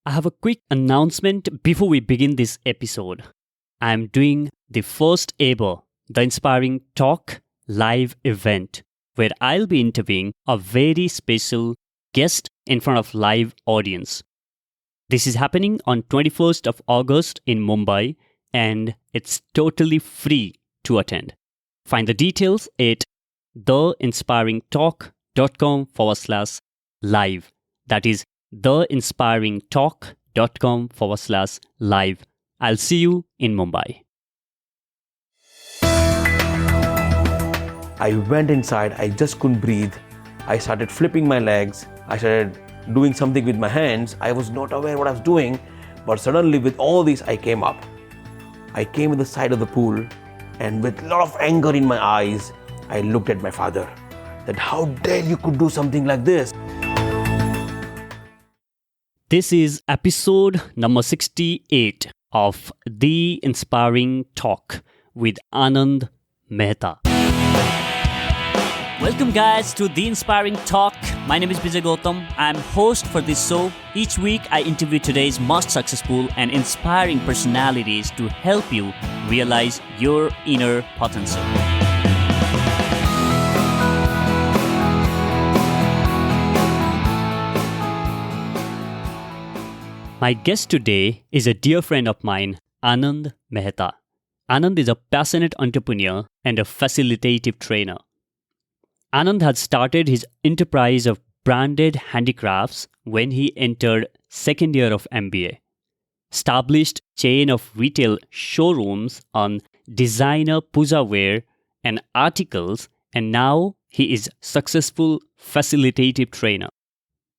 I have a quick announcement before we begin this episode. I am doing the first ever The Inspiring Talk live event where I'll be interviewing a very special guest in front of live audience. This is happening on 21st of August in Mumbai and it's totally free to attend. Find the details at theinspiringtalk.com/live. That is theinspiringtalk.com/live. I'll see you in Mumbai. I went inside, I just couldn't breathe. I started flipping my legs. I started doing something with my hands. I was not aware what I was doing, but suddenly with all this, I came up. I came to the side of the pool and with a lot of anger in my eyes, I looked at my father that how dare you could do something like this. This is episode number 68 of The Inspiring Talk with Anand Mehta. Welcome guys to The Inspiring Talk. My name is Vijay Gautam. I'm host for this show. Each week I interview today's most successful and inspiring personalities to help you realize your inner potential. My guest today is a dear friend of mine, Anand Mehta. Anand is a passionate entrepreneur and a facilitative trainer. Anand had started his enterprise of Branded Handicrafts when he entered second year of MBA. Established chain of retail showrooms on Designer Pooja wear and articles, and now he is successful facilitative trainer.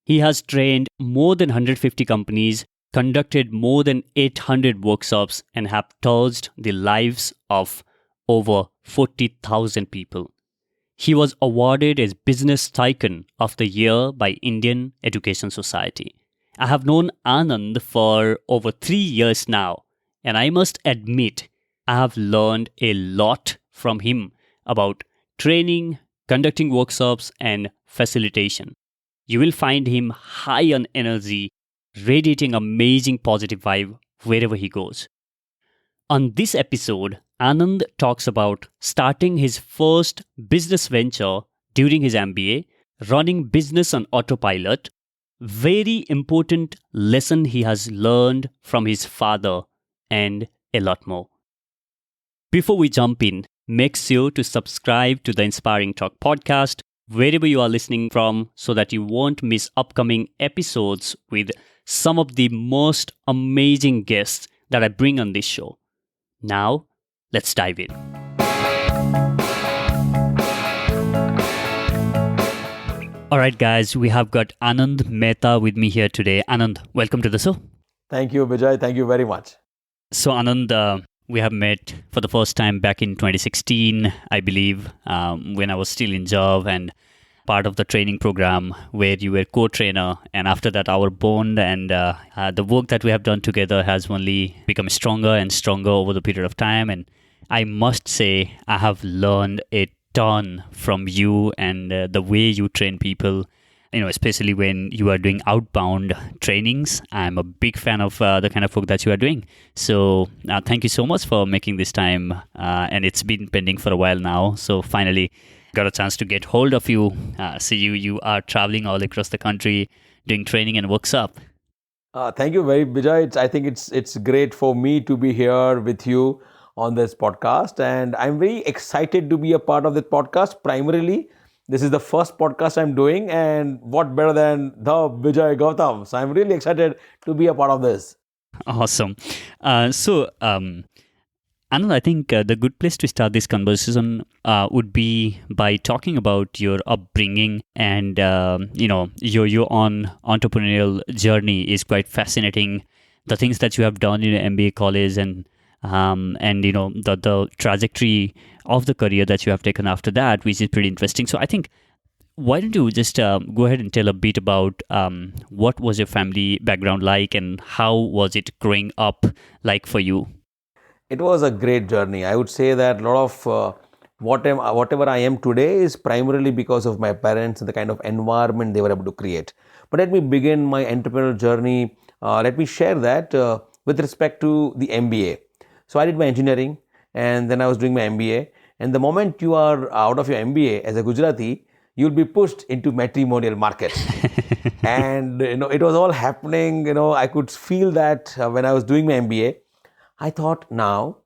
He has trained more than 150 companies, conducted more than 800 workshops, and have touched the lives of over 40,000 people. He was awarded as Business Tycoon of the Year by Indian Education Society. I have known Anand for over 3 years now, and I must admit, I have learned a lot from him about training, conducting workshops, and facilitation. You will find him high on energy, radiating amazing positive vibe wherever he goes. On this episode, Anand talks about starting his first business venture during his MBA, running business on Autopilot, very important lesson he has learned from his father, and a lot more. Before we jump in, make sure to subscribe to the Inspiring Talk podcast wherever you are listening from so that you won't miss upcoming episodes with some of the most amazing guests that I bring on this show. Now, let's dive in. All right, guys, we have got Anand Mehta with me here today. Anand, welcome to the show. Thank you, Vijay. Thank you very much. So, Anand, we have met for the first time back in 2016, I believe, when I was still in job and part of the training program where you were co-trainer. And after that, our bond and the work that we have done together has only become stronger and stronger over the period of time. And I must say, I have learned a ton from you and the way you train people, especially when you are doing outbound trainings. I'm a big fan of the kind of work that you are doing. So thank you so much for making this time. And it's been pending for a while now. So finally got a chance to get hold of you. See you are traveling all across the country doing training and workshop. Thank you very much, Vijay. I think it's great for me to be here with you on this podcast. And I'm very excited to be a part of this podcast. Primarily, this is the first podcast I'm doing, and what better than the Vijay Gautam. So I'm really excited to be a part of this. Awesome. Anand, I think the good place to start this conversation would be by talking about your upbringing and your own entrepreneurial journey is quite fascinating. The things that you have done in MBA college and the trajectory of the career that you have taken after that, which is pretty interesting. So I think, why don't you just go ahead and tell a bit about what was your family background like and how was it growing up like for you? It was a great journey. I would say that a lot of whatever I am today is primarily because of my parents and the kind of environment they were able to create. But let me begin my entrepreneurial journey let me share that with respect to the MBA. So I did my engineering and then I was doing my MBA. And the moment you are out of your MBA as a Gujarati, you'll be pushed into matrimonial market. And it was all happening. I could feel that when I was doing my MBA. I thought now,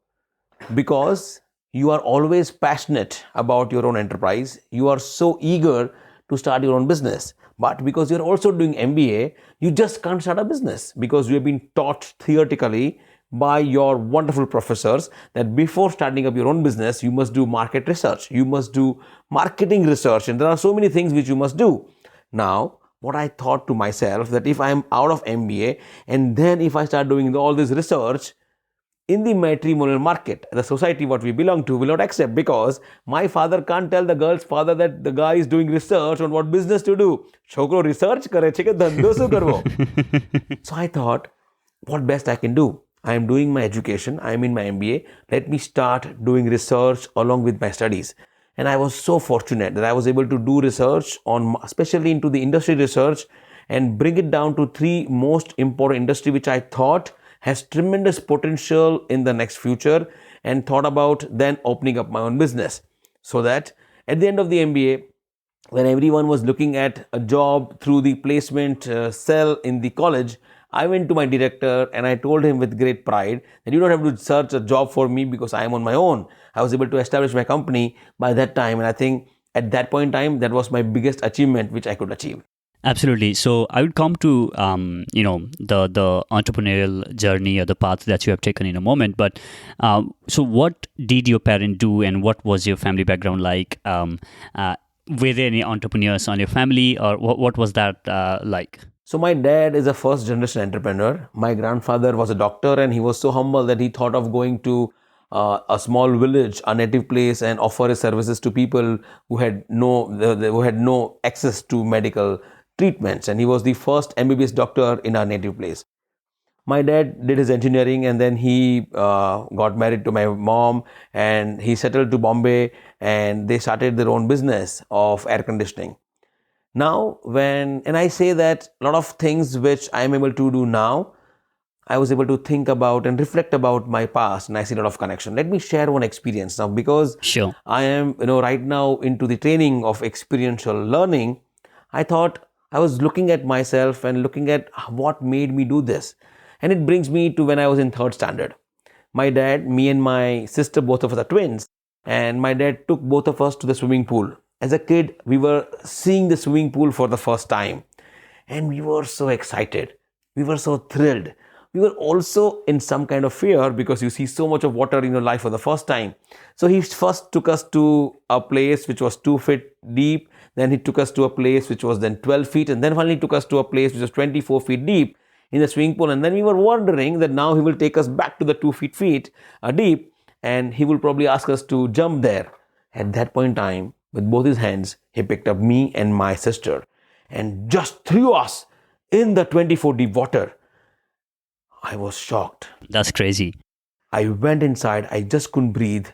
because you are always passionate about your own enterprise, you are so eager to start your own business. But because you're also doing MBA, you just can't start a business because you have been taught theoretically by your wonderful professors that before starting up your own business, you must do market research, you must do marketing research, and there are so many things which you must do. Now, what I thought to myself that if I am out of MBA and then if I start doing all this research, in the matrimonial market, the society what we belong to will not accept, because my father can't tell the girl's father that the guy is doing research on what business to do. Chokro research kare che ke dhando su karvo. So I thought, what best I can do? I am doing my education, I am in my MBA. Let me start doing research along with my studies. And I was so fortunate that I was able to do research on, especially into the industry research, and bring it down to 3 most important industry which I thought has tremendous potential in the next future, and thought about then opening up my own business. So that at the end of the MBA, when everyone was looking at a job through the placement cell in the college, I went to my director and I told him with great pride that you don't have to search a job for me because I am on my own. I was able to establish my company by that time, and I think at that point in time, that was my biggest achievement which I could achieve. Absolutely. So I would come to the entrepreneurial journey or the path that you have taken in a moment. But so what did your parent do, and what was your family background like? Were there any entrepreneurs on your family, or what was that like? So my dad is a first generation entrepreneur. My grandfather was a doctor, and he was so humble that he thought of going to a small village, a native place, and offer his services to people who had no access to medical treatments. And he was the first MBBS doctor in our native place. My dad did his engineering, and then he got married to my mom, and he settled to Bombay, and they started their own business of air conditioning. Now, and I say that a lot of things which I am able to do now, I was able to think about and reflect about my past, and I see a lot of connection. Let me share one experience now, because Sure. I am, right now into the training of experiential learning. I thought I was looking at myself and looking at what made me do this. And it brings me to when I was in 3rd standard. My dad, me and my sister, both of us are twins, and my dad took both of us to the swimming pool. As a kid, we were seeing the swimming pool for the first time, and we were so excited. We were so thrilled. We were also in some kind of fear, because you see so much of water in your life for the first time. So he first took us to a place which was 2 feet deep. Then he took us to a place which was then 12 feet. And then finally took us to a place which was 24 feet deep in the swimming pool. And then we were wondering that now he will take us back to the 2 feet deep, and he will probably ask us to jump there. At that point in time, with both his hands, he picked up me and my sister and just threw us in the 24 deep water. I was shocked. That's crazy. I went inside. I just couldn't breathe.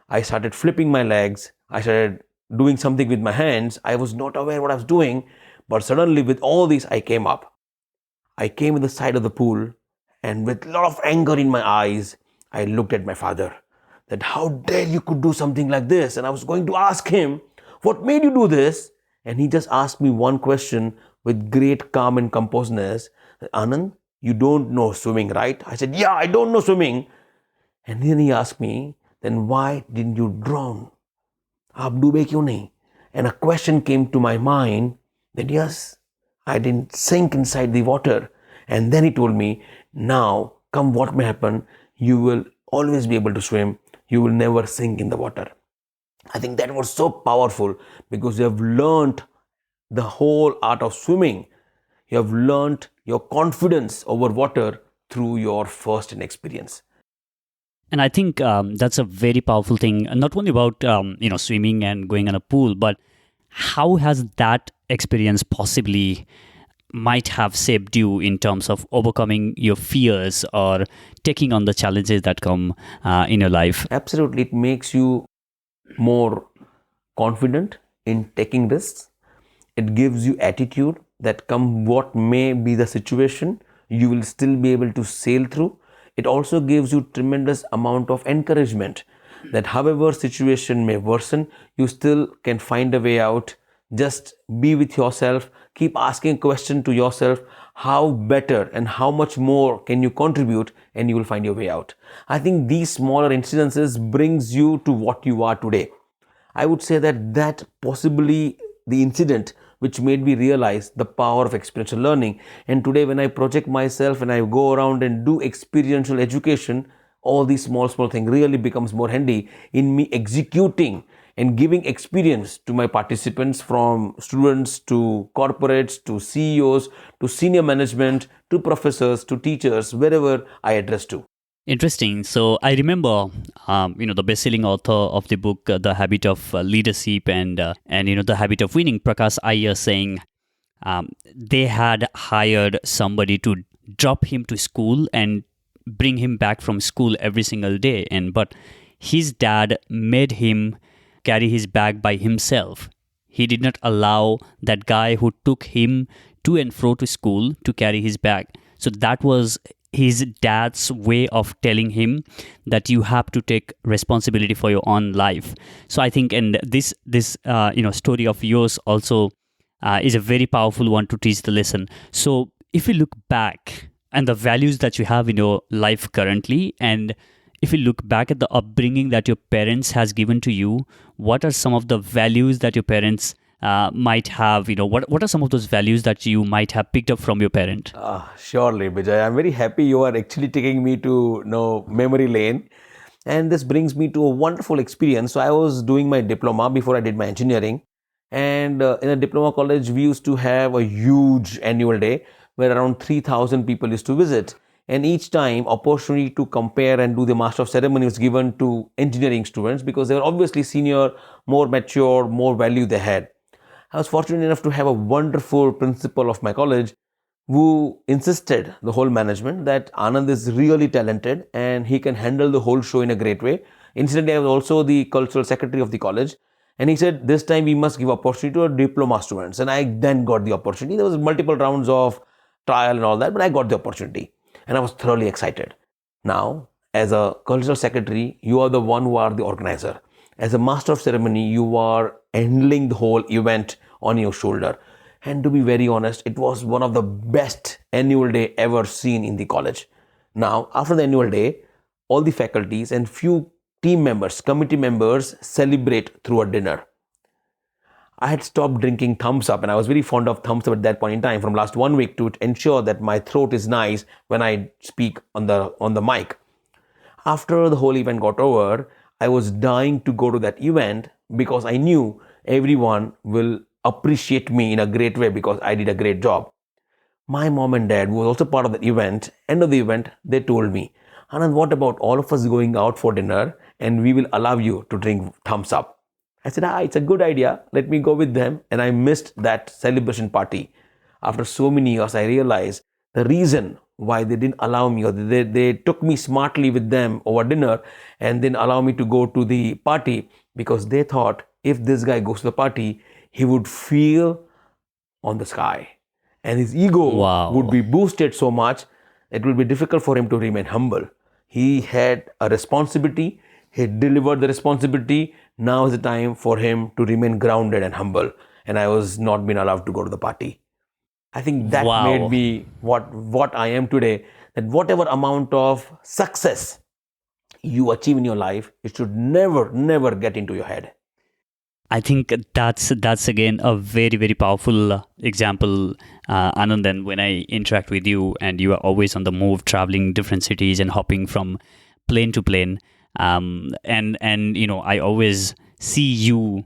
I started flipping my legs. I started doing something with my hands. I was not aware what I was doing, but suddenly with all this, I came up. I came in the side of the pool, and with a lot of anger in my eyes, I looked at my father, that how dare you could do something like this. And I was going to ask him, what made you do this? And he just asked me one question with great calm and composedness. Anand, you don't know swimming, right? I said, yeah, I don't know swimming. And then he asked me, then why didn't you drown? Aap doobe kyun nahi? And a question came to my mind that yes, I didn't sink inside the water. And then he told me, now come what may happen, you will always be able to swim. You will never sink in the water. I think that was so powerful, because you have learned the whole art of swimming. You have learned your confidence over water through your first-hand experience. And I think that's a very powerful thing, not only about swimming and going in a pool, but how has that experience possibly might have shaped you in terms of overcoming your fears or taking on the challenges that come in your life? Absolutely, it makes you more confident in taking risks. It gives you attitude that come what may be the situation, you will still be able to sail through. It also gives you tremendous amount of encouragement that however situation may worsen, you still can find a way out. Just be with yourself, keep asking question to yourself, how better and how much more can you contribute, and you will find your way out. I think these smaller incidences brings you to what you are today. I would say that possibly the incident which made me realize the power of experiential learning. And today when I project myself and I go around and do experiential education, all these small things really becomes more handy in me executing and giving experience to my participants, from students to corporates to CEOs to senior management to professors to teachers, wherever I address to. Interesting. So I remember, the best-selling author of the book, The Habit of Leadership and The Habit of Winning, Prakash Iyer, saying they had hired somebody to drop him to school and bring him back from school every single day. But his dad made him carry his bag by himself. He did not allow that guy who took him to and fro to school to carry his bag. So that was his dad's way of telling him that you have to take responsibility for your own life. So I think, and this story of yours also is a very powerful one to teach the lesson. So if you look back and the values that you have in your life currently, and if you look back at the upbringing that your parents has given to you, what are some of the values that your parents might have, what are some of those values that you might have picked up from your parent? Surely, Vijay. I'm very happy you are actually taking me to memory lane. And this brings me to a wonderful experience. So I was doing my diploma before I did my engineering. And in a diploma college, we used to have a huge annual day where around 3,000 people used to visit. And each time, opportunity to compare and do the master of ceremony was given to engineering students because they were obviously senior, more mature, more value they had. I was fortunate enough to have a wonderful principal of my college who insisted, the whole management, that Anand is really talented and he can handle the whole show in a great way. Incidentally, I was also the cultural secretary of the college. And he said, this time we must give opportunity to our diploma students. And I then got the opportunity. There was multiple rounds of trial and all that, but I got the opportunity. And I was thoroughly excited. Now, as a cultural secretary, you are the one who are the organizer. As a master of ceremony, you are handling the whole event on your shoulder. And to be very honest, it was one of the best annual day ever seen in the college. Now, after the annual day, all the faculties and few team members, committee members celebrate through a dinner. I had stopped drinking thumbs up, and I was very fond of thumbs up at that point in time from last 1 week to ensure that my throat is nice when I speak on the mic. After the whole event got over, I was dying to go to that event because I knew everyone will appreciate me in a great way because I did a great job. My mom and dad, who was also part of the event, end of the event, they told me, Anand, what about all of us going out for dinner and we will allow you to drink thumbs up? I said, it's a good idea. Let me go with them. And I missed that celebration party. After so many years, I realized the reason why they didn't allow me, or they took me smartly with them over dinner and then allow me to go to the party, because they thought if this guy goes to the party, he would feel on the sky and his ego would be boosted so much, it will be difficult for him to remain humble. He had a responsibility. He delivered the responsibility. Now is the time for him to remain grounded and humble. And I was not been allowed to go to the party. I think that made me what I am today. That whatever amount of success you achieve in your life, it should never get into your head. I think that's again a very, very powerful example, Anand. And when I interact with you and you are always on the move, traveling different cities and hopping from plane to plane, and I always see you,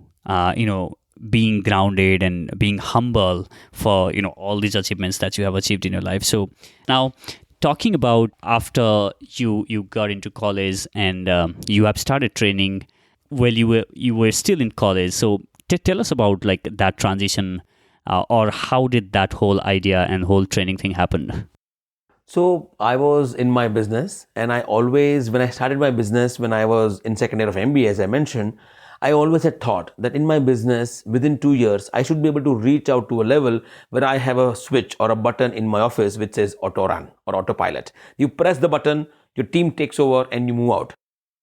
being grounded and being humble for all these achievements that you have achieved in your life. So now, talking about after you got into college and you have started training. Well, you were still in college, so tell us about like that transition, or how did that whole idea and whole training thing happen? So I was in my business, and I always, when I started my business, when I was in second year of MBA, as I mentioned, I always had thought that in my business, within 2 years, I should be able to reach out to a level where I have a switch or a button in my office which says auto run or autopilot. You press the button, your team takes over and you move out.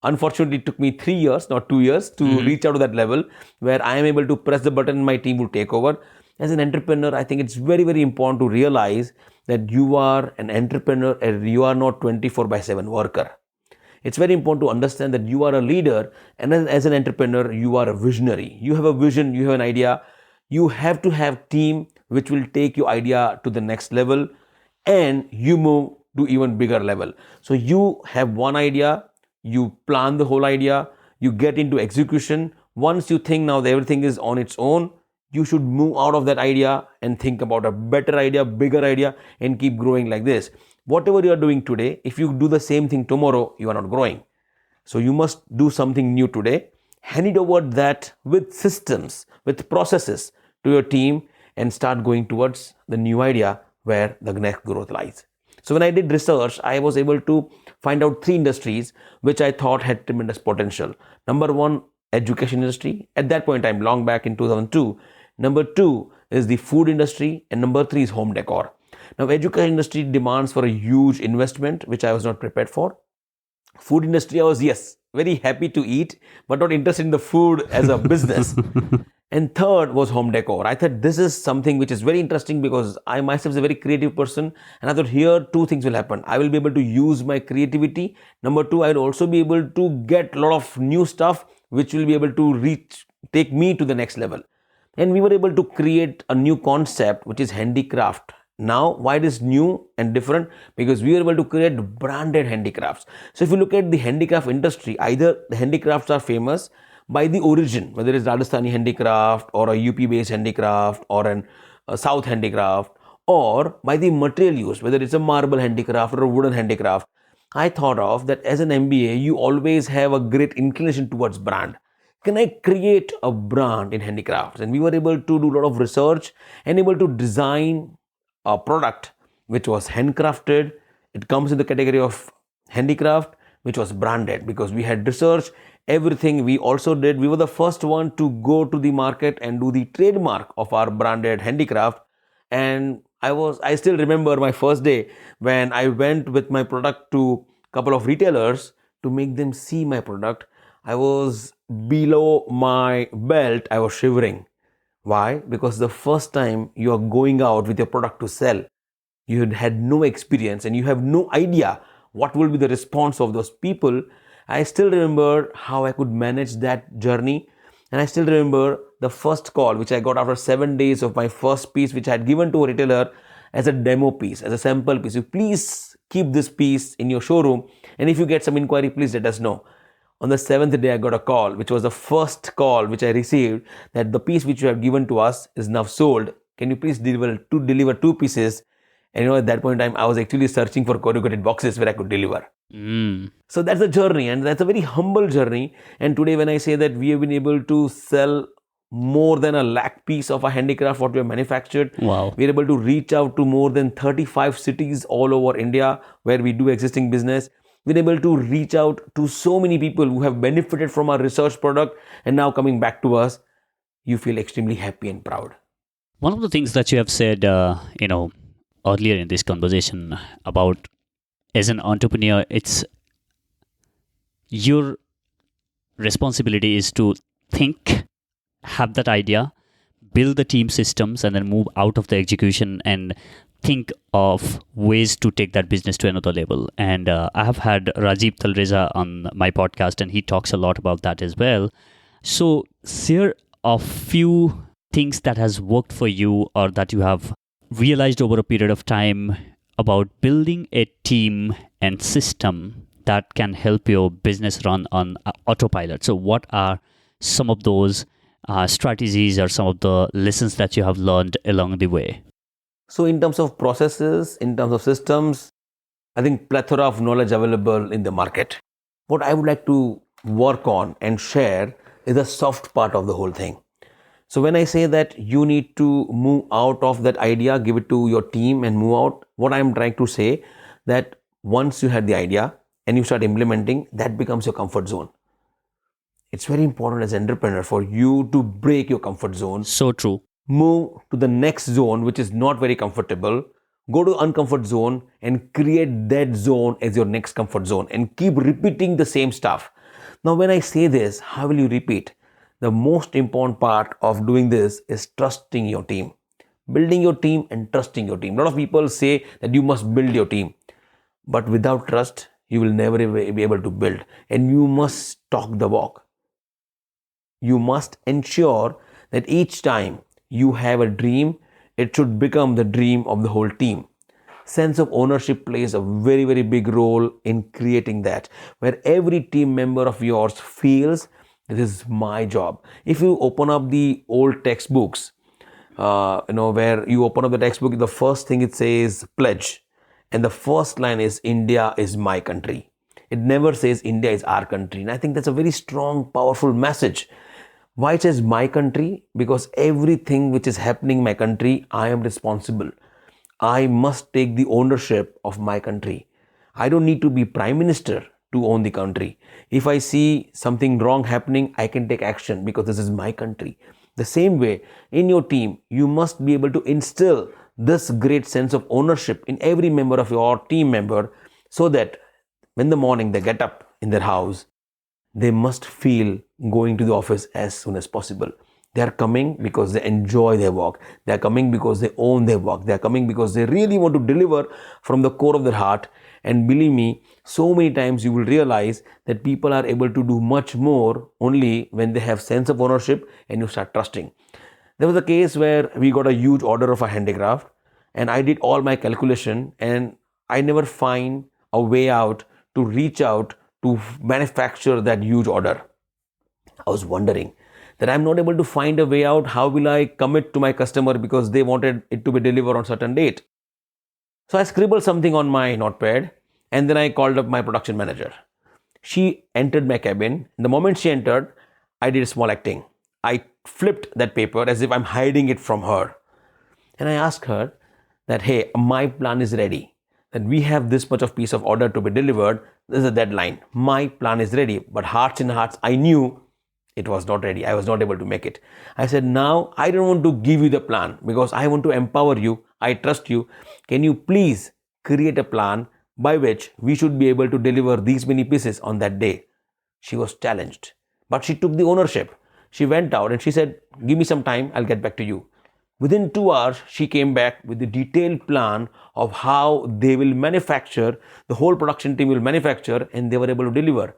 Unfortunately, it took me 3 years, not 2 years, to reach out to that level where I am able to press the button and my team will take over. As an entrepreneur, I think it's very, very important to realize that you are an entrepreneur and you are not 24/7 worker. It's very important to understand that you are a leader, and as an entrepreneur, you are a visionary. You have a vision, you have an idea. You have to have team which will take your idea to the next level and you move to even bigger level. So you have one idea, you plan the whole idea, you get into execution. Once you think now that everything is on its own, you should move out of that idea and think about a better idea, bigger idea, and keep growing like this. Whatever you are doing today, if you do the same thing tomorrow, you are not growing. So you must do something new today, hand it over that with systems, with processes to your team and start going towards the new idea where the next growth lies. So when I did research, I was able to find out 3 industries which I thought had tremendous potential. Number 1, education industry. At that point in time, long back in 2002. Number 2 is the food industry, and number 3 is home decor. Now, education industry demands for a huge investment, which I was not prepared for. Food industry, I was, yes, very happy to eat, but not interested in the food as a business. And third was home decor. I thought this is something which is very interesting because I myself is a very creative person. And I thought here 2 things will happen. I will be able to use my creativity. Number 2, I will also be able to get a lot of new stuff which will be able to take me to the next level. And we were able to create a new concept which is handicraft. Now, why it is new and different? Because we were able to create branded handicrafts. So if you look at the handicraft industry, either the handicrafts are famous by the origin, whether it's Rajasthani handicraft or a UP based handicraft or a South handicraft, or by the material used, whether it's a marble handicraft or a wooden handicraft. I thought of that as an MBA, you always have a great inclination towards brand. Can I create a brand in handicrafts? And we were able to do a lot of research and able to design a product which was handcrafted. It comes in the category of handicraft, which was branded because we had researched everything. We also did, we were the first one to go to the market and do the trademark of our branded handicraft. And I still remember my first day when I went with my product to a couple of retailers to make them see my product. I was below my belt, I was shivering. Why? Because the first time you are going out with your product to sell, you had no experience and you have no idea what will be the response of those people. I still remember how I could manage that journey. And I still remember the first call which I got after 7 days of my first piece, which I had given to a retailer as a demo piece, as a sample piece. You please keep this piece in your showroom. And if you get some inquiry, please let us know. On the 7th day, I got a call, which was the first call which I received, that the piece which you have given to us is now sold. Can you please deliver 2 pieces? And at that point in time, I was actually searching for corrugated boxes where I could deliver. So that's a journey, and that's a very humble journey. And today when I say that we have been able to sell more than 1 lakh piece of a handicraft what we have manufactured. Wow. We are able to reach out to more than 35 cities all over India where we do existing business. We're able to reach out to so many people who have benefited from our research product and now coming back to us. You feel extremely happy and proud. One of the things that you have said, earlier in this conversation about as an entrepreneur, it's your responsibility is to think, have that idea, build the team systems, and then move out of the execution and think of ways to take that business to another level. And I have had Rajiv Talreza on my podcast, and he talks a lot about that as well. So share a few things that has worked for you or that you have realized over a period of time about building a team and system that can help your business run on autopilot. So what are some of those strategies or some of the lessons that you have learned along the way? So in terms of processes, in terms of systems, I think plethora of knowledge available in the market. What I would like to work on and share is the soft part of the whole thing. So when I say that you need to move out of that idea, give it to your team and move out, what I'm trying to say that once you had the idea and you start implementing, that becomes your comfort zone. It's very important as an entrepreneur for you to break your comfort zone, So true. move to the next zone, which is not very comfortable, go to uncomfort zone and create that zone as your next comfort zone and keep repeating the same stuff. Now, when I say this, how will you repeat? The most important part of doing this is trusting your team. Building your team and trusting your team. A lot of people say that you must build your team, but without trust, you will never be able to build, and you must talk the walk. You must ensure that each time you have a dream, it should become the dream of the whole team. Sense of ownership plays a very, very big role in creating that, where every team member of yours feels this is my job. If you open up the old textbooks, where you open up the textbook, the first thing it says pledge, and the first line is India is my country. It never says India is our country, and I think that's a very strong, powerful message. Why it says my country? Because everything which is happening in my country, I am responsible. I must take the ownership of my country. I don't need to be prime minister to own the country. If I see something wrong happening, I can take action because this is my country. The same way, in your team, you must be able to instill this great sense of ownership in every member of your team member, so that when the morning they get up in their house, they must feel going to the office as soon as possible. They are coming because they enjoy their work. They are coming because they own their work. They are coming because they really want to deliver from the core of their heart. And believe me, so many times you will realize that people are able to do much more only when they have sense of ownership and you start trusting. There was a case where we got a huge order of a handicraft, and I did all my calculation and I never find a way out to reach out to manufacture that huge order. I was wondering that I'm not able to find a way out. How will I commit to my customer because they wanted it to be delivered on a certain date? So I scribbled something on my notepad and then I called up my production manager. She entered my cabin. The moment she entered, I did a small acting. I flipped that paper as if I'm hiding it from her. And I asked her that, hey, my plan is ready. That we have this much of piece of order to be delivered. This is a deadline. My plan is ready. But hearts in hearts, I knew it was not ready. I was not able to make it. I said, now I don't want to give you the plan because I want to empower you. I trust you. Can you please create a plan by which we should be able to deliver these many pieces on that day? She was challenged, but she took the ownership. She went out and she said, give me some time. I'll get back to you. Within 2 hours, she came back with the detailed plan of how they will manufacture, the whole production team will manufacture, and they were able to deliver.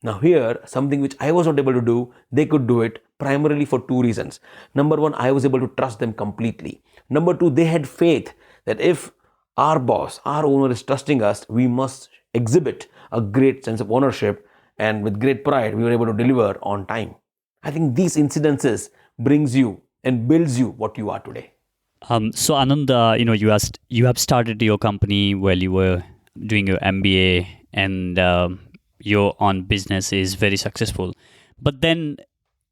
Now here, something which I was not able to do, they could do it primarily for 2 reasons. Number 1, I was able to trust them completely. Number 2, they had faith that if our boss, our owner is trusting us, we must exhibit a great sense of ownership, and with great pride, we were able to deliver on time. I think these incidences brings you and builds you what you are today. So Anand, you have started your company while you were doing your MBA, and your own business is very successful. But then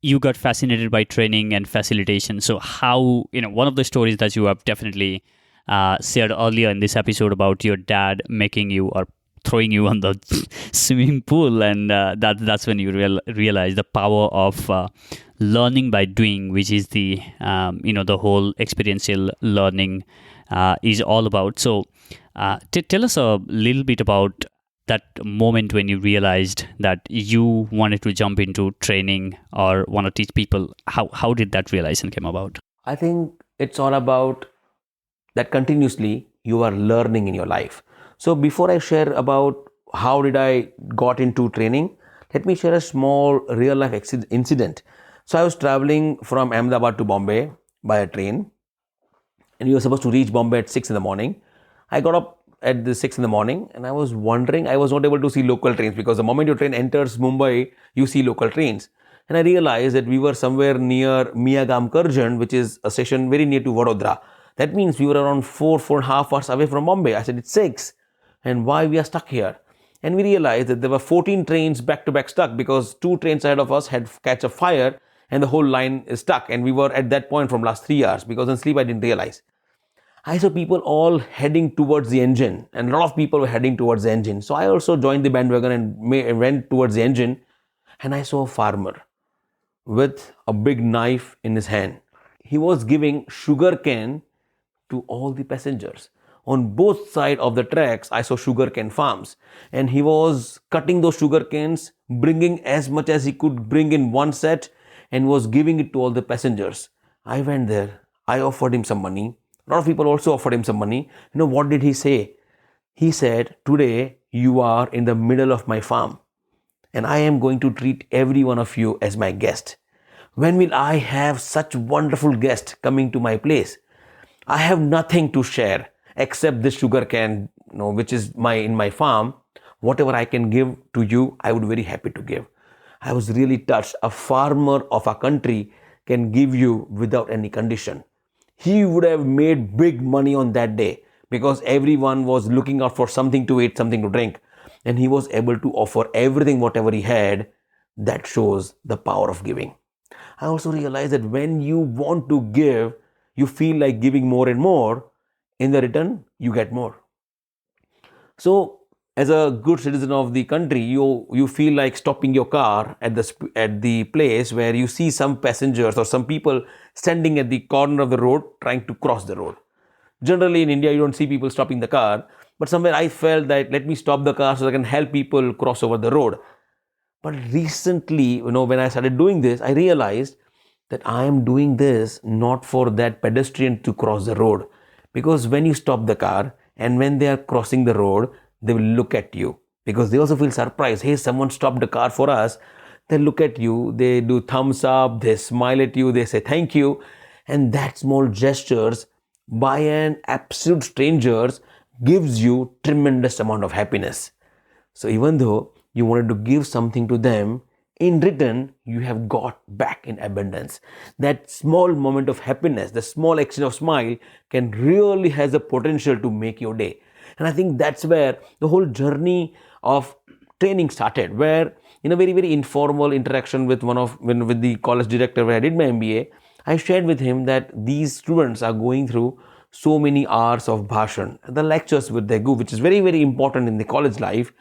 you got fascinated by training and facilitation. So how, one of the stories that you have definitely shared earlier in this episode about your dad making you or throwing you on the swimming pool, and that's when you realize the power of learning by doing, which is the the whole experiential learning is all about. So tell us a little bit about that moment when you realized that you wanted to jump into training or want to teach people. How did that realization came about? I think it's all about that continuously you are learning in your life. So before I share about how did I got into training, let me share a small real life incident. So I was traveling from Ahmedabad to Bombay by a train, and we were supposed to reach Bombay at 6 in the morning. I got up at the 6 in the morning and I was wondering, I was not able to see local trains because the moment your train enters Mumbai, you see local trains. And I realized that we were somewhere near Miyagam Karjan, which is a station very near to Vadodara. That means we were around 4.5 hours away from Bombay. I said, it's 6. And why we are stuck here? And we realized that there were 14 trains back to back stuck because 2 trains ahead of us had catch a fire and the whole line is stuck. And we were at that point from last 3 hours because in sleep I didn't realize. I saw people all heading towards the engine, and a lot of people were heading towards the engine. So I also joined the bandwagon and went towards the engine. and I saw a farmer with a big knife in his hand. He was giving sugar cane to all the passengers. On both sides of the tracks, I saw sugarcane farms, and he was cutting those sugar canes, bringing as much as he could bring in one set, and was giving it to all the passengers. I went there. I offered him some money. A lot of people also offered him some money. You know what did he say? He said, "Today you are in the middle of my farm, and I am going to treat every one of you as my guest. When will I have such wonderful guests coming to my place? I have nothing to share except this sugar cane, which is in my farm. Whatever I can give to you, I would be very happy to give." I was really touched. A farmer of a country can give you without any condition. He would have made big money on that day because everyone was looking out for something to eat, something to drink, and he was able to offer everything, whatever he had. That shows the power of giving. I also realized that when you want to give, you feel like giving more and more. In the return, you get more. So, as a good citizen of the country, you feel like stopping your car at the place where you see some passengers or some people standing at the corner of the road trying to cross the road. Generally in India, you don't see people stopping the car, but somewhere I felt that let me stop the car so I can help people cross over the road. But recently, when I started doing this, I realized that I am doing this not for that pedestrian to cross the road. Because when you stop the car and when they are crossing the road, they will look at you because they also feel surprised. Hey, someone stopped the car for us. They look at you, they do thumbs up, they smile at you, they say thank you. And that small gestures by an absolute strangers gives you tremendous amount of happiness. So even though you wanted to give something to them, in return, you have got back in abundance. That small moment of happiness, the small exchange of smile can really has the potential to make your day. And I think that's where the whole journey of training started, where in a very, very informal interaction with with the college director where I did my MBA, I shared with him that these students are going through so many hours of bhashan, the lectures which they go, which is very, very important in the college life.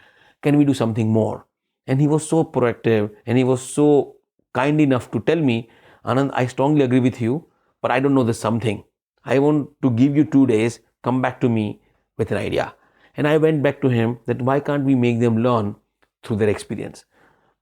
Can we do something more? And he was so proactive and he was so kind enough to tell me, "Anand, I strongly agree with you, but I don't know this something. I want to give you 2 days, come back to me with an idea." And I went back to him that why can't we make them learn through their experience?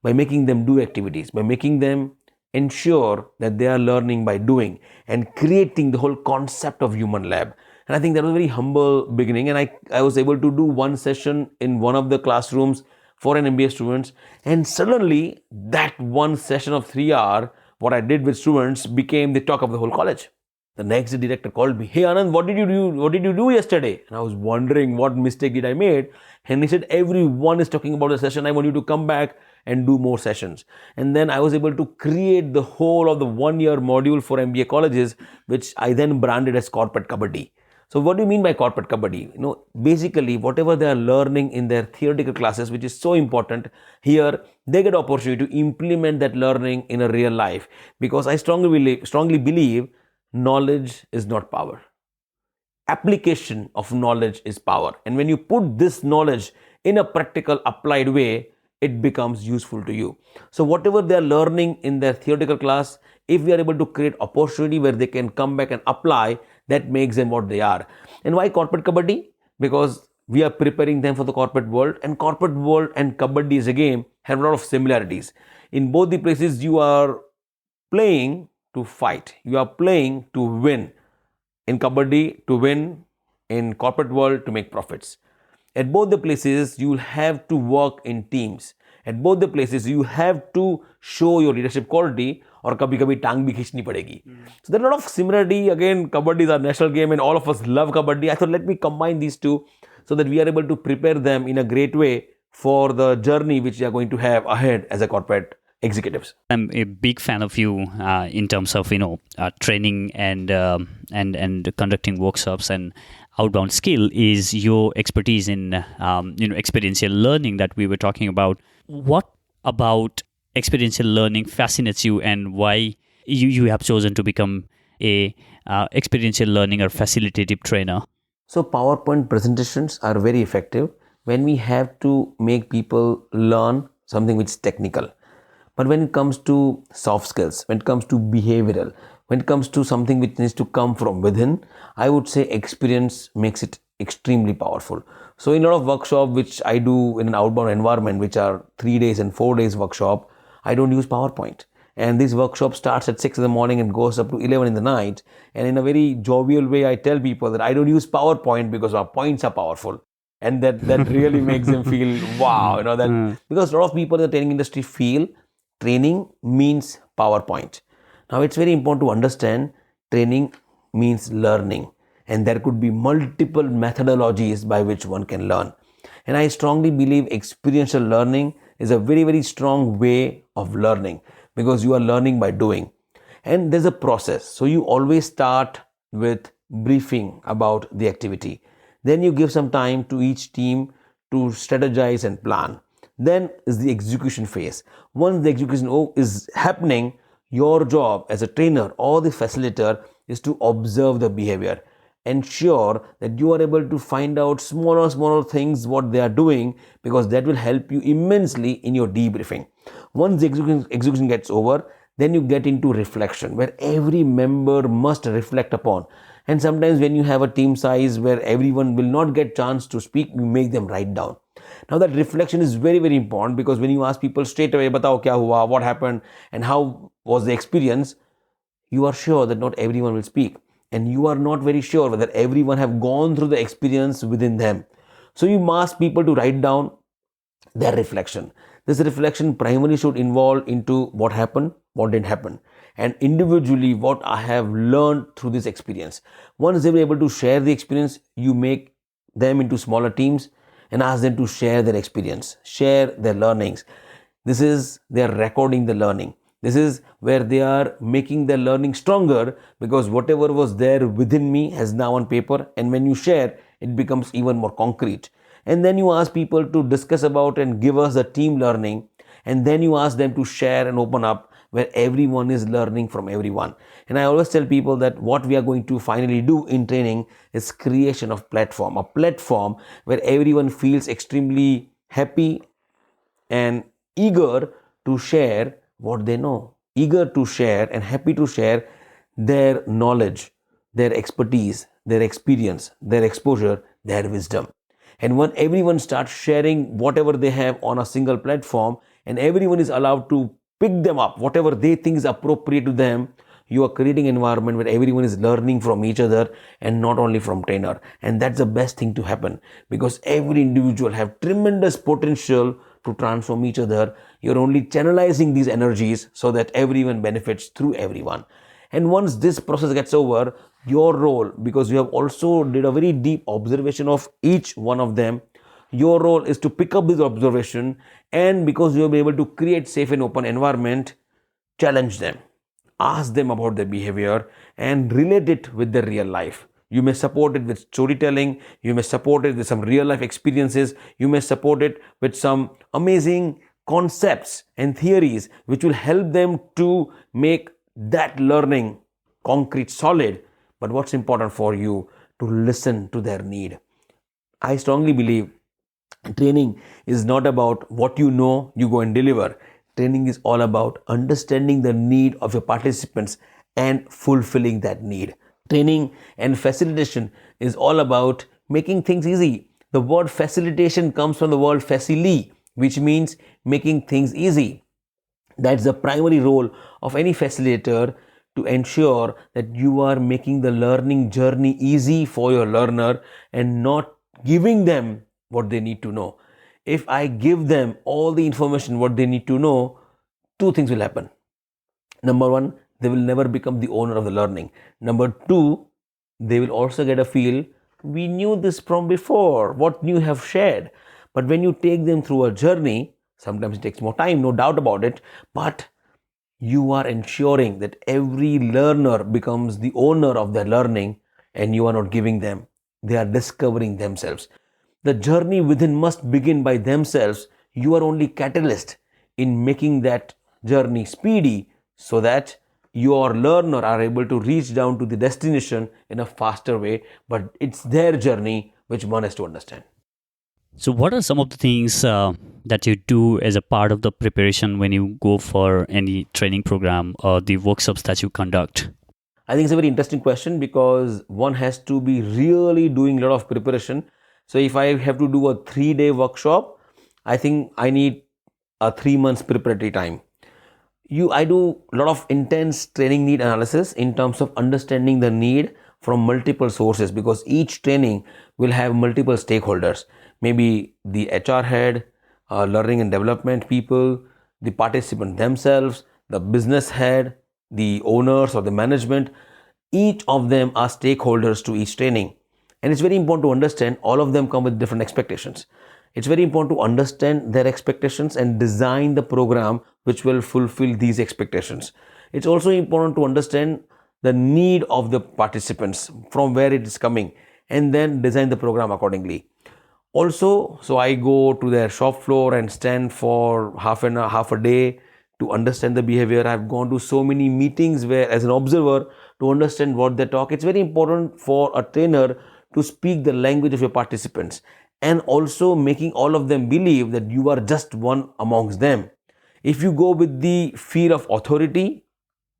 By making them do activities, by making them ensure that they are learning by doing and creating the whole concept of human lab. And I think that was a very humble beginning. And I was able to do one session in one of the classrooms for an MBA students, and suddenly that one session of 3 hours, what I did with students became the talk of the whole college. The next day, director called me, "Hey Anand, what did you do? What did you do yesterday?" And I was wondering what mistake did I made. And he said, "Everyone is talking about the session. I want you to come back and do more sessions." And then I was able to create the whole of the 1-year module for MBA colleges, which I then branded as Corporate Kabaddi. So what do you mean by corporate kabaddi? Basically whatever they are learning in their theoretical classes, which is so important, here they get opportunity to implement that learning in a real life. Because I strongly believe knowledge is not power. Application of knowledge is power. And when you put this knowledge in a practical applied way, it becomes useful to you. So whatever they are learning in their theoretical class, if we are able to create opportunity where they can come back and apply, that makes them what they are. And why corporate kabaddi? Because we are preparing them for the corporate world, and corporate world and kabaddi as a game have a lot of similarities. In both the places, you are playing to fight. You are playing to win. In kabaddi, to win. In corporate world, to make profits. At both the places, you will have to work in teams. At both the places, you have to show your leadership quality, or kabhi टांग भी खींचनी पड़ेगी. So there are a lot of similarity. Again, kabaddi is our national game and all of us love kabaddi. I thought let me combine these two so that we are able to prepare them in a great way for the journey which we are going to have ahead as a corporate executives. I'm a big fan of you in terms of training and conducting workshops, and outbound skill is your expertise in experiential learning that we were talking about. What about experiential learning fascinates you, and why you have chosen to become a experiential learning or facilitative trainer? So PowerPoint presentations are very effective when we have to make people learn something which is technical. But when it comes to soft skills, when it comes to behavioral, when it comes to something which needs to come from within, I would say experience makes it extremely powerful. So in a lot of workshop which I do in an outbound environment, which are 3 days and 4 days workshop, I don't use PowerPoint. And this workshop starts at 6 in the morning and goes up to 11 in the night. And in a very jovial way, I tell people that I don't use PowerPoint because our points are powerful. And that really makes them feel, wow, because a lot of people in the training industry feel training means PowerPoint. Now, it's very important to understand training means learning, and there could be multiple methodologies by which one can learn. And I strongly believe experiential learning is a very, very strong way of learning because you are learning by doing. And there's a process. So you always start with briefing about the activity. Then you give some time to each team to strategize and plan. Then is the execution phase. Once the execution is happening, your job as a trainer or the facilitator is to observe the behavior. Ensure that you are able to find out smaller things what they are doing, because that will help you immensely in your debriefing. Once the execution gets over, then you get into reflection, where every member must reflect upon. And sometimes when you have a team size where everyone will not get chance to speak, you make them write down. Now that reflection is very, very important, because when you ask people straight away, batao kya hua, what happened and how was the experience, you are sure that not everyone will speak. And you are not very sure whether everyone have gone through the experience within them. So you ask people to write down their reflection. This reflection primarily should involve into what happened, what didn't happen, and individually what I have learned through this experience. Once they were able to share the experience, you make them into smaller teams and ask them to share their experience, share their learnings. This is they're recording the learning. This is where they are making their learning stronger, because whatever was there within me has now on paper, and when you share, it becomes even more concrete. And then you ask people to discuss about and give us the team learning, and then you ask them to share and open up, where everyone is learning from everyone. And I always tell people that what we are going to finally do in training is creation of a platform where everyone feels extremely happy and eager to share what they know, eager to share and happy to share their knowledge, their expertise, their experience, their exposure, their wisdom. And when everyone starts sharing whatever they have on a single platform, and everyone is allowed to pick them up, whatever they think is appropriate to them, you are creating an environment where everyone is learning from each other and not only from trainer. And that's the best thing to happen, because every individual have tremendous potential to transform each other. You're only channelizing these energies so that everyone benefits through everyone. And once this process gets over, your role, because you have also did a very deep observation of each one of them, your role is to pick up this observation, and because you will be able to create safe and open environment, challenge them, ask them about their behavior and relate it with their real life. You may support it with storytelling, you may support it with some real life experiences, you may support it with some amazing concepts and theories which will help them to make that learning concrete, solid. But what's important for you, to listen to their need. I strongly believe training is not about what you know, you go and deliver. Training is all about understanding the need of your participants and fulfilling that need. Training and facilitation is all about making things easy. The word facilitation comes from the word facili, which means making things easy. That's the primary role of any facilitator, to ensure that you are making the learning journey easy for your learner and not giving them what they need to know. If I give them all the information what they need to know, two things will happen. Number one, they will never become the owner of the learning. Number two, they will also get a feel, we knew this from before, what new have shared. But when you take them through a journey, sometimes it takes more time, no doubt about it, but you are ensuring that every learner becomes the owner of their learning, and you are not giving them, they are discovering themselves. The journey within must begin by themselves. You are only catalyst in making that journey speedy, so that your learner are able to reach down to the destination in a faster way. But it's their journey which one has to understand. So, what are some of the things that you do as a part of the preparation when you go for any training program or the workshops that you conduct? I think it's a very interesting question because one has to be really doing a lot of preparation. So if I have to do a 3-day workshop, I think I need a 3 months preparatory time. I do a lot of intense training need analysis in terms of understanding the need from multiple sources, because each training will have multiple stakeholders, maybe the HR head, learning and development people, the participant themselves, the business head, the owners or the management. Each of them are stakeholders to each training, and it's very important to understand all of them come with different expectations. It's very important to understand their expectations and design the program which will fulfill these expectations. It's also important to understand the need of the participants, from where it is coming, and then design the program accordingly. Also, so I go to their shop floor and stand for half a day to understand the behavior. I've gone to so many meetings where, as an observer, to understand what they talk. It's very important for a trainer to speak the language of your participants, and also making all of them believe that you are just one amongst them. If you go with the fear of authority,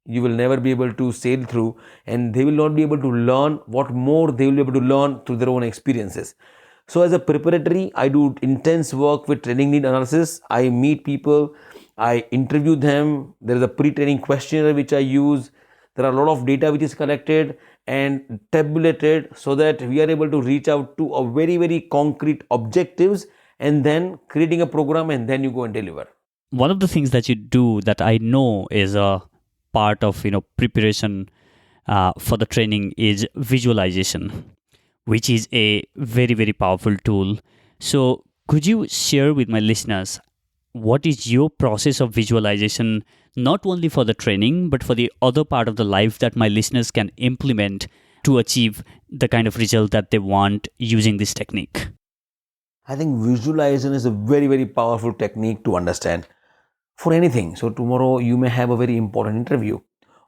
you will never be able to sail through, and they will not be able to learn what more they will be able to learn through their own experiences. So as a preparatory, I do intense work with training need analysis. I meet people, I interview them. There is a pre-training questionnaire which I use. There are a lot of data which is collected and tabulated so that we are able to reach out to a very concrete objectives, and then creating a program, and then you go and deliver. One of the things that you do that I know is a part of preparation for the training is visualization, which is a very powerful tool. So, could you share with my listeners what is your process of visualization, not only for the training, but for the other part of the life that my listeners can implement to achieve the kind of result that they want using this technique? I think visualization is a very powerful technique to understand for anything. So tomorrow you may have a very important interview,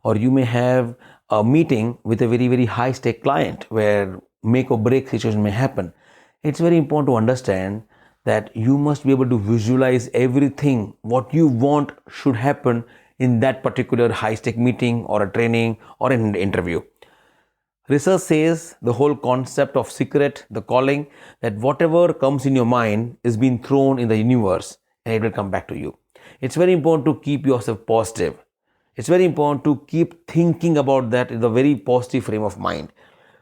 or you may have a meeting with a very high stake client where make or break situation may happen. It's very important to understand that you must be able to visualize everything what you want should happen in that particular high stake meeting or a training or an interview. Research says the whole concept of secret, the calling, that whatever comes in your mind is being thrown in the universe and it will come back to you. It's very important to keep yourself positive. It's very important to keep thinking about that in a very positive frame of mind.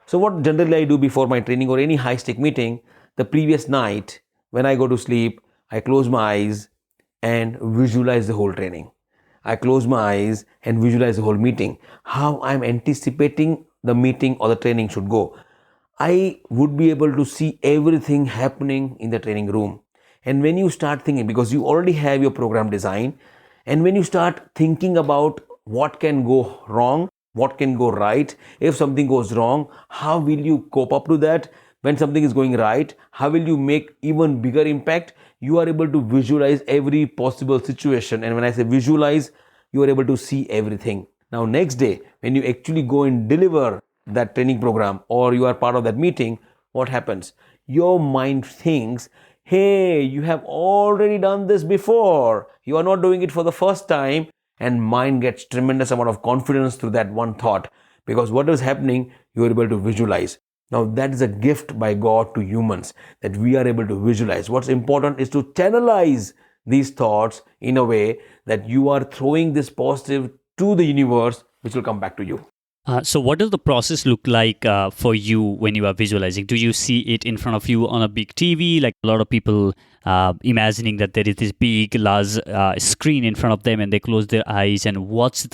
So what generally I do before my training or any high stake meeting, the previous night when I go to sleep, I close my eyes and visualize the whole training. I close my eyes and visualize the whole meeting, how I'm anticipating the meeting or the training should go. I would be able to see everything happening in the training room. And when you start thinking, because you already have your program design, and when you start thinking about what can go wrong, what can go right, if something goes wrong, how will you cope up to that? When something is going right, how will you make even bigger impact? You are able to visualize every possible situation. And when I say visualize, you are able to see everything. Now, next day, when you actually go and deliver that training program or you are part of that meeting, what happens? Your mind thinks, hey, you have already done this before. You are not doing it for the first time. And mind gets tremendous amount of confidence through that one thought, because what is happening, you are able to visualize. Now, that is a gift by God to humans, that we are able to visualize. What's important is to channelize these thoughts in a way that you are throwing this positive to the universe, which will come back to you. So, what does the process look like for you when you are visualizing? Do you see it in front of you on a big TV, like a lot of people imagining that there is this big, large screen in front of them, and they close their eyes and watch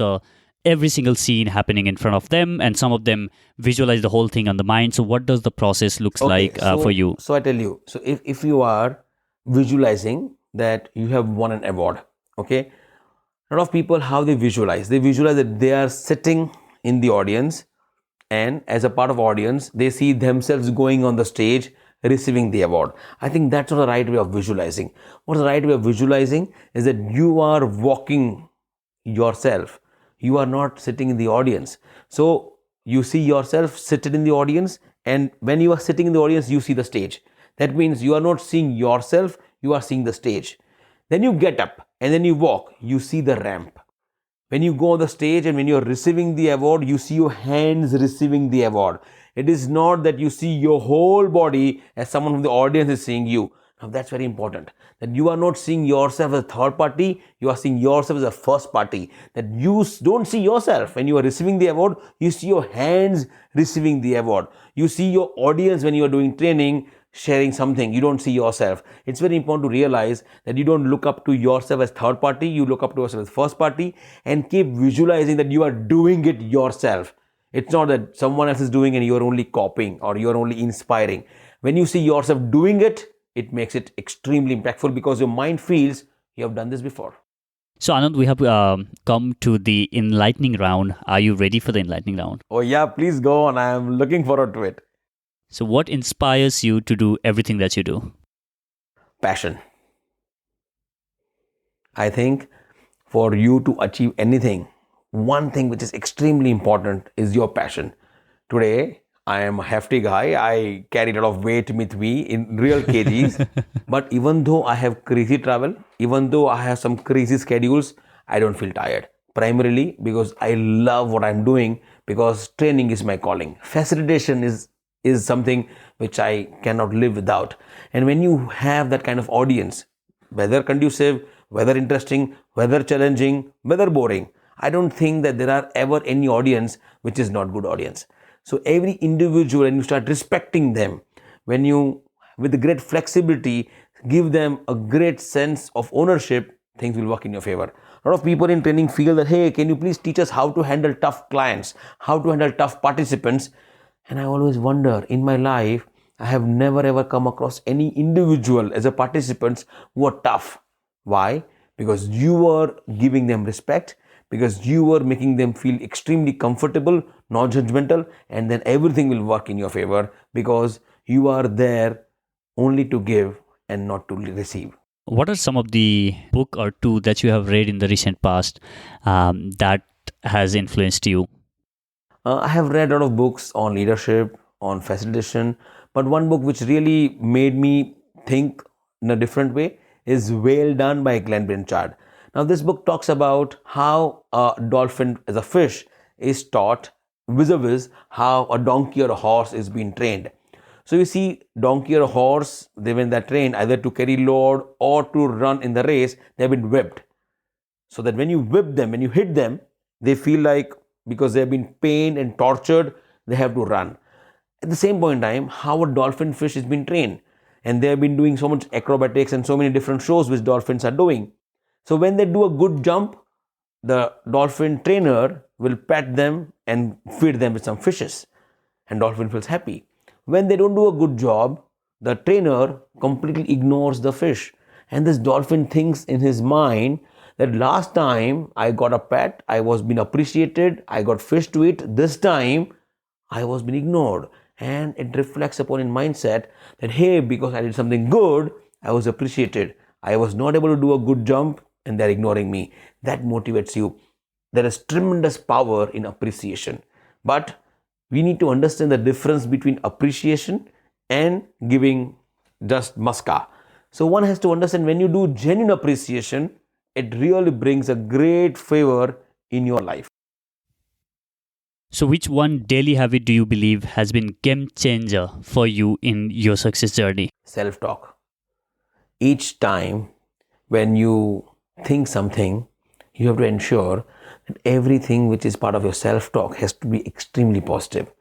every single scene happening in front of them, and some of them visualize the whole thing on the mind. So, what does the process looks like for you? So I tell you, so if you are visualizing that you have won an award, okay, a lot of people, how they visualize that they are sitting in the audience, and as a part of audience they see themselves going on the stage receiving the award. I think that's not the right way of visualizing. What's the right way of visualizing is that you are walking yourself, you are not sitting in the audience. So you see yourself seated in the audience, and when you are sitting in the audience, you see the stage. That means you are not seeing yourself, you are seeing the stage. Then you get up and then you walk, you see the ramp. When you go on the stage and when you're receiving the award, you see your hands receiving the award. It is not that you see your whole body as someone from the audience is seeing you. Now that's very important. That you are not seeing yourself as a third party, you are seeing yourself as a first party. That you don't see yourself when you are receiving the award, you see your hands receiving the award. You see your audience when you are doing training, sharing something. You don't see yourself. It's very important to realize that you don't look up to yourself as third party, you look up to yourself as first party, and keep visualizing that you are doing it yourself. It's not that someone else is doing and you're only copying or you're only inspiring. When you see yourself doing it, it makes it extremely impactful because your mind feels you have done this before. So Anand, we have come to the enlightening round. Are you ready for the enlightening round? Oh yeah, please go on. I am looking forward to it. So what inspires you to do everything that you do? Passion. I think for you to achieve anything, one thing which is extremely important is your passion. Today, I am a hefty guy. I carry a lot of weight with me in real kgs. But even though I have crazy travel, even though I have some crazy schedules, I don't feel tired. Primarily because I love what I'm doing, because training is my calling. Facilitation is something which I cannot live without. And when you have that kind of audience, whether conducive, whether interesting, whether challenging, whether boring, I don't think that there are ever any audience which is not good audience. So every individual, and you start respecting them, when you, with great flexibility, give them a great sense of ownership, things will work in your favor. A lot of people in training feel that, hey, can you please teach us how to handle tough clients, how to handle tough participants? And I always wonder, in my life, I have never ever come across any individual as a participants who are tough. Why? Because you are giving them respect, because you are making them feel extremely comfortable, not judgmental, and then everything will work in your favor because you are there only to give and not to receive. What are some of the book or two that you have read in the recent past that has influenced you? I have read a lot of books on leadership, on facilitation, but one book which really made me think in a different way is Well Done by Glenn Blanchard. Now, this book talks about how a dolphin as a fish is taught vis-a-vis how a donkey or a horse is being trained. So you see, donkey or a horse, when they're trained either to carry load or to run in the race, they've been whipped. So that when you whip them, when you hit them, they feel like because they've been pained and tortured, they have to run. At the same point in time, how a dolphin fish has been trained, and they have been doing so much acrobatics and so many different shows which dolphins are doing. So when they do a good jump, the dolphin trainer will pet them and feed them with some fishes, and dolphin feels happy. When they don't do a good job, the trainer completely ignores the fish, and this dolphin thinks in his mind that last time I got a pet, I was being appreciated, I got fish to eat. This time I was being ignored, and it reflects upon in mindset that, hey, because I did something good, I was appreciated. I was not able to do a good jump and they're ignoring me. That motivates you. There is tremendous power in appreciation, but we need to understand the difference between appreciation and giving just muska. So one has to understand, when you do genuine appreciation, it really brings a great favor in your life. So which one daily habit do you believe has been game changer for you in your success journey? Self-talk. Each time when you think something, you have to ensure that everything which is part of your self-talk has to be extremely positive.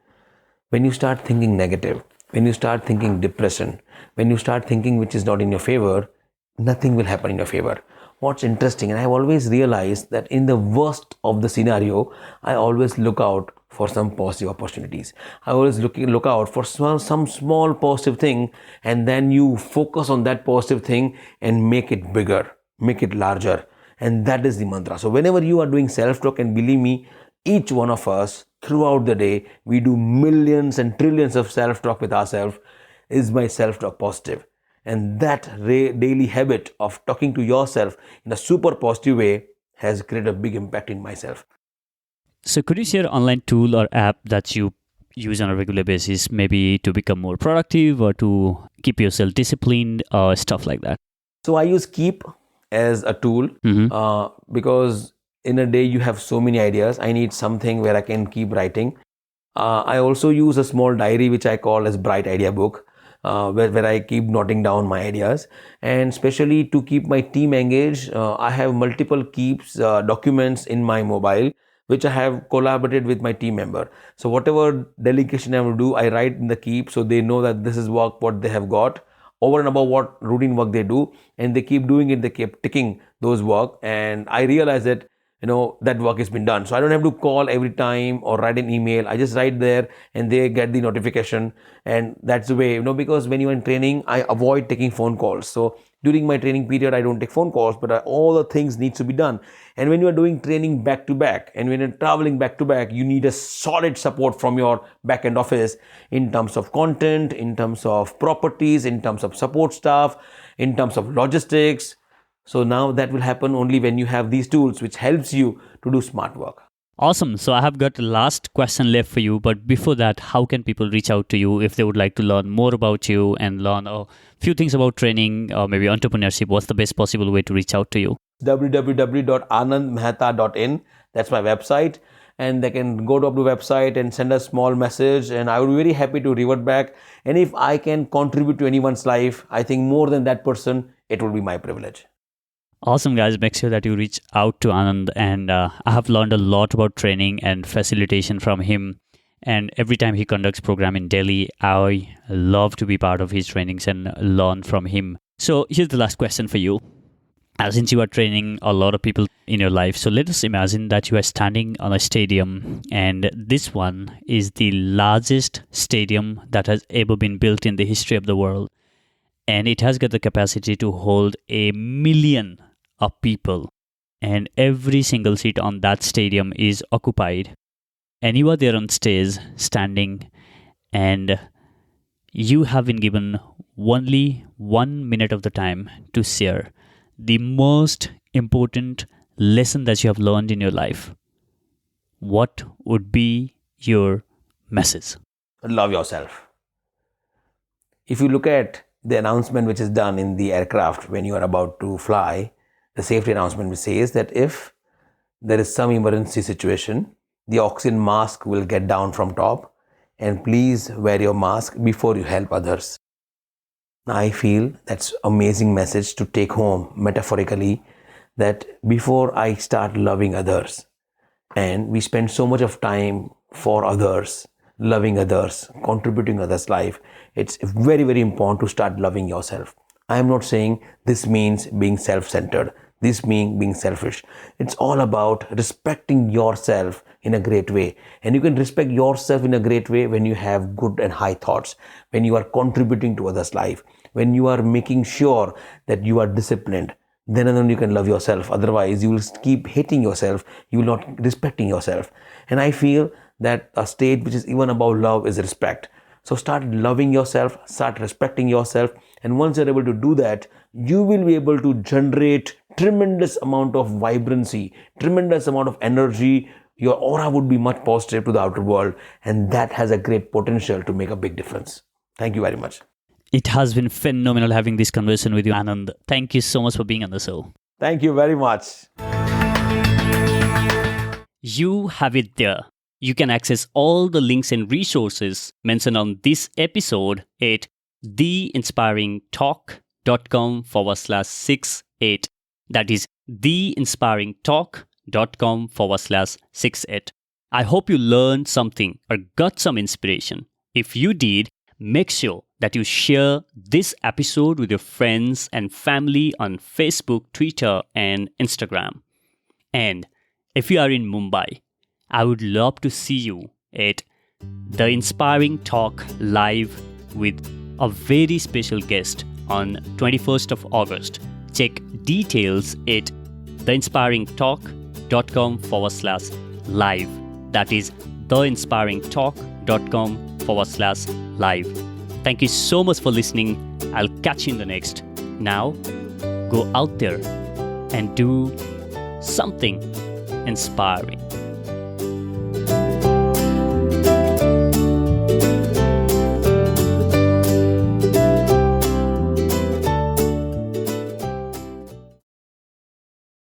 When you start thinking negative, when you start thinking depression, when you start thinking which is not in your favor, nothing will happen in your favor. What's interesting, and I've always realized that in the worst of the scenario, I always look out for some positive opportunities. I always look out for some small positive thing, and then you focus on that positive thing and make it bigger, make it larger. And that is the mantra. So whenever you are doing self-talk, and believe me, each one of us throughout the day, we do millions and trillions of self-talk with ourselves. Is my self-talk positive? And that daily habit of talking to yourself in a super positive way has created a big impact in myself. So could you share an online tool or app that you use on a regular basis, maybe to become more productive or to keep yourself disciplined or stuff like that? So I use Keep as a tool because in a day you have so many ideas. I need something where I can keep writing. I also use a small diary which I call as Bright Idea Book, where I keep noting down my ideas. And especially to keep my team engaged, I have multiple Keeps documents in my mobile which I have collaborated with my team member. So whatever delegation I will do, I write in the Keep so they know that this is work what they have got over and above what routine work they do, and they keep doing it. They keep ticking those work, and I realize that that work has been done. So I don't have to call every time or write an email. I just write there and they get the notification, and that's the way, because when you're in training, I avoid taking phone calls. So during my training period, I don't take phone calls, but all the things need to be done. And when you are doing training back to back and when you're traveling back to back, you need a solid support from your back end office in terms of content, in terms of properties, in terms of support staff, in terms of logistics. So now that will happen only when you have these tools which helps you to do smart work. Awesome. So I have got the last question left for you. But before that, how can people reach out to you if they would like to learn more about you and learn a few things about training or maybe entrepreneurship? What's the best possible way to reach out to you? www.anandmehta.in. That's my website. And they can go to the website and send a small message. And I will be very happy to revert back. And if I can contribute to anyone's life, I think more than that person, it will be my privilege. Awesome, guys. Make sure that you reach out to Anand. And I have learned a lot about training and facilitation from him. And every time he conducts program in Delhi, I love to be part of his trainings and learn from him. So here's the last question for you. Since you are training a lot of people in your life, so let us imagine that you are standing on a stadium, and this one is the largest stadium that has ever been built in the history of the world. And it has got the capacity to hold 1 million of people, and every single seat on that stadium is occupied. And you are there on stage, standing, and you have been given only 1 minute of the time to share the most important lesson that you have learned in your life. What would be your message? Love yourself. If you look at the announcement which is done in the aircraft when you are about to fly, the safety announcement which says that if there is some emergency situation, the oxygen mask will get down from top, and please wear your mask before you help others. I feel that's an amazing message to take home metaphorically, that before I start loving others, and we spend so much of time for others, loving others, contributing others' life, it's very, very important to start loving yourself. I am not saying this means being self-centered. This means being selfish. It's all about respecting yourself in a great way. And you can respect yourself in a great way when you have good and high thoughts, when you are contributing to others' life, when you are making sure that you are disciplined. Then and then you can love yourself. Otherwise, you will keep hating yourself. You will not respecting yourself. And I feel that a state which is even above love is respect. So start loving yourself, start respecting yourself. And once you're able to do that, you will be able to generate tremendous amount of vibrancy, tremendous amount of energy. Your aura would be much positive to the outer world. And that has a great potential to make a big difference. Thank you very much. It has been phenomenal having this conversation with you, Anand. Thank you so much for being on the show. Thank you very much. You have it there. You can access all the links and resources mentioned on this episode at theinspiringtalk.com/68. That is theinspiringtalk.com/68. I hope you learned something or got some inspiration. If you did, make sure that you share this episode with your friends and family on Facebook, Twitter, and Instagram. And if you are in Mumbai, I would love to see you at The Inspiring Talk live with a very special guest on 21st of August. Check details at theinspiringtalk.com/live. That is theinspiringtalk.com/live. Thank you so much for listening. I'll catch you in the next. Now, go out there and do something inspiring.